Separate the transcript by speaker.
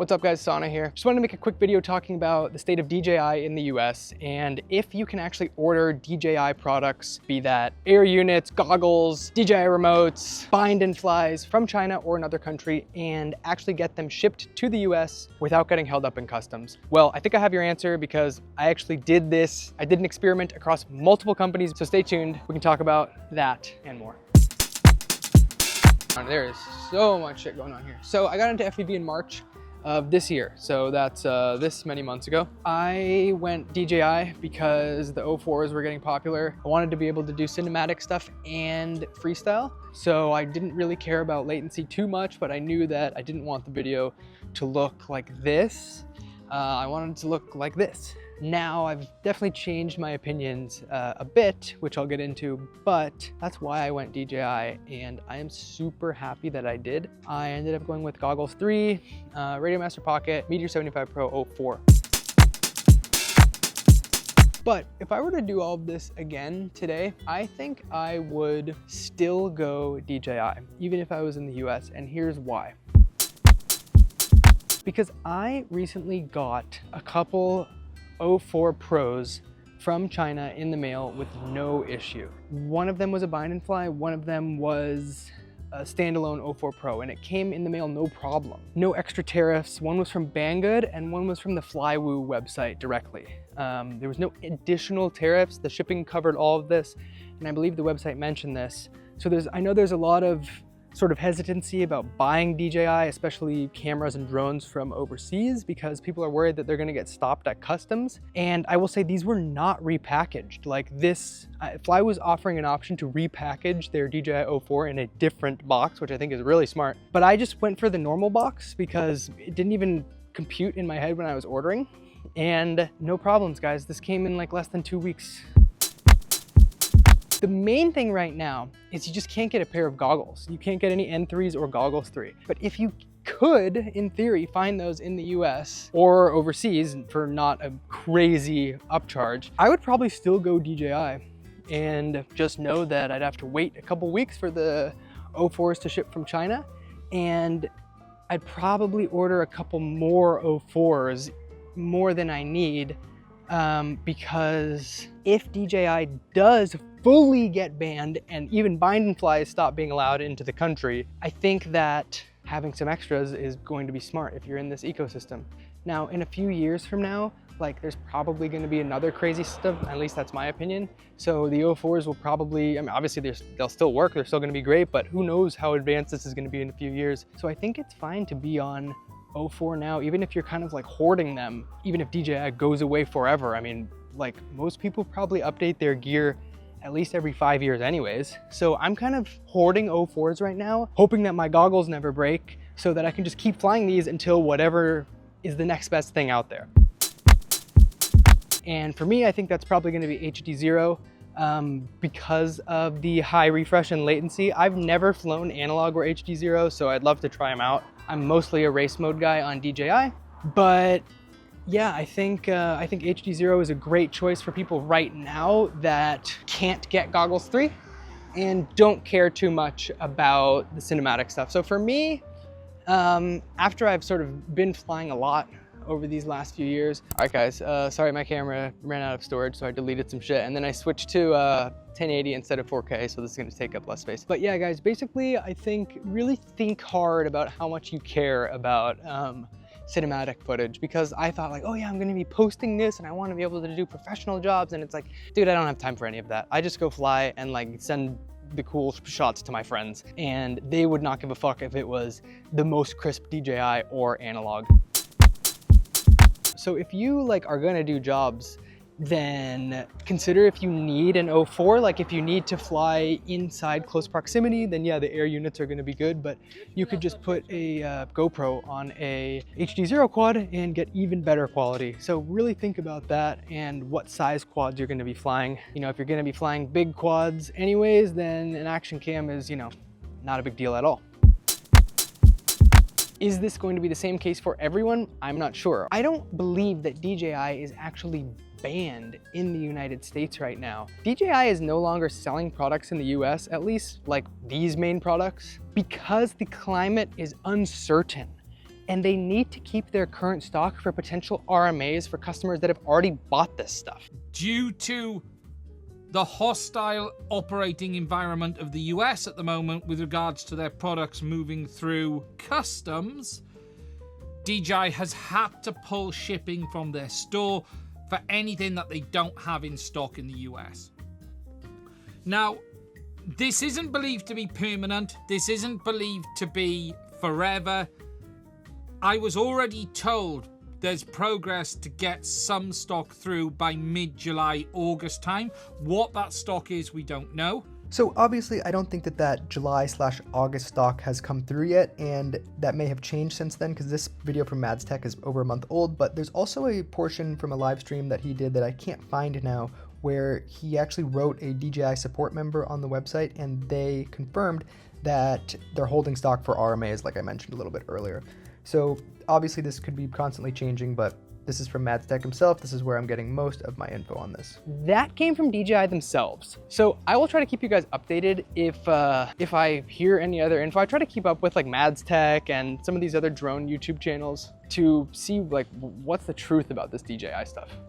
Speaker 1: What's up guys, Sauna here. Just wanted to make a quick video talking about the state of DJI in the US and if you can actually order DJI products, be that air units, goggles, DJI remotes, bind and flies from China or another country and actually get them shipped to the US without getting held up in customs. Well, I think I have your answer because I actually did this. I did an experiment across multiple companies, so stay tuned. We can talk about that and more. There is so much shit going on here. So I got into FPV in March of this year. So that's this many months ago. I went DJI because the 04s were getting popular. I wanted to be able to do cinematic stuff and freestyle. So I didn't really care about latency too much, but I knew that I didn't want the video to look like this. I wanted it to look like this. Now I've definitely changed my opinions a bit, which I'll get into, but that's why I went DJI and I am super happy that I did. I ended up going with Goggles 3, Radio Master Pocket, Meteor 75 Pro 04. But if I were to do all of this again today, I think I would still go DJI, even if I was in the US, and here's why. Because I recently got a couple 04 Pros from China in the mail with no issue. One of them was a bind and fly, one of them was a standalone 04 Pro, and it came in the mail no problem. No extra tariffs. One was from Banggood and one was from the Flywoo website directly. There was no additional tariffs. The shipping covered all of this, and I believe the website mentioned this. So I know there's a lot of sort of hesitancy about buying DJI, especially cameras and drones from overseas, because people are worried that they're gonna get stopped at customs. And I will say these were not repackaged. Like this, Fly was offering an option to repackage their DJI 04 in a different box, which I think is really smart. But I just went for the normal box because it didn't even compute in my head when I was ordering. And no problems, guys. This came in like less than 2 weeks. The main thing right now is you just can't get a pair of goggles. You can't get any N3s or Goggles 3. But if you could, in theory, find those in the US or overseas for not a crazy upcharge, I would probably still go DJI and just know that I'd have to wait a couple weeks for the 04s to ship from China. And I'd probably order a couple more 04s, more than I need, because if DJI does fully get banned and even bind and flies stop being allowed into the country, I think that having some extras is going to be smart if you're in this ecosystem. Now, in a few years from now, like there's probably going to be another crazy system, at least that's my opinion. So the 04s will probably, I mean, obviously they'll still work, they're still going to be great, but who knows how advanced this is going to be in a few years. So I think it's fine to be on 04 now, even if you're kind of like hoarding them, even if DJI goes away forever. I mean, like most people probably update their gear at least every 5 years anyways. So I'm kind of hoarding 04s right now, hoping that my goggles never break so that I can just keep flying these until whatever is the next best thing out there. And for me, I think that's probably gonna be HD0 because of the high refresh and latency. I've never flown analog or HD0, so I'd love to try them out. I'm mostly a race mode guy on DJI, but yeah, I think HD0 is a great choice for people right now that can't get Goggles 3 and don't care too much about the cinematic stuff. So for me, after I've sort of been flying a lot over these last few years. All right guys, sorry my camera ran out of storage, so I deleted some shit, and then I switched to 1080 instead of 4K, so this is gonna take up less space. But yeah guys, basically I think really think hard about how much you care about cinematic footage, because I thought like, oh yeah, I'm gonna be posting this and I wanna be able to do professional jobs, and it's like, dude, I don't have time for any of that. I just go fly and like send the cool shots to my friends, and they would not give a fuck if it was the most crisp DJI or analog. So if you like are gonna do jobs, then consider if you need an 04, like if you need to fly inside close proximity, then yeah, the air units are gonna be good, but you could just put a GoPro on a HD0 quad and get even better quality. So really think about that and what size quads you're gonna be flying. You know, if you're gonna be flying big quads anyways, then an action cam is, you know, not a big deal at all. Is this going to be the same case for everyone? I'm not sure. I don't believe that DJI is actually banned in the United States right now. DJI is no longer selling products in the US, at least like these main products, because the climate is uncertain. and they need to keep their current stock for potential RMAs for customers that have already bought this stuff.
Speaker 2: Due to the hostile operating environment of the US at the moment with regards to their products moving through customs, DJI has had to pull shipping from their store for anything that they don't have in stock in the US. Now, this isn't believed to be permanent. This isn't believed to be forever. I was already told there's progress to get some stock through by mid-July, August time. What that stock is, we don't know.
Speaker 3: So obviously I don't think that July/August stock has come through yet, and that may have changed since then because this video from Mads Tech is over a month old, but there's also a portion from a live stream that he did that I can't find now where he actually wrote a DJI support member on the website, and they confirmed that they're holding stock for RMAs like I mentioned a little bit earlier. So obviously this could be constantly changing, but this is from Mads Tech himself. This is where I'm getting most of my info on this.
Speaker 1: That came from DJI themselves. So I will try to keep you guys updated if I hear any other info. I try to keep up with like Mads Tech and some of these other drone YouTube channels to see like what's the truth about this DJI stuff.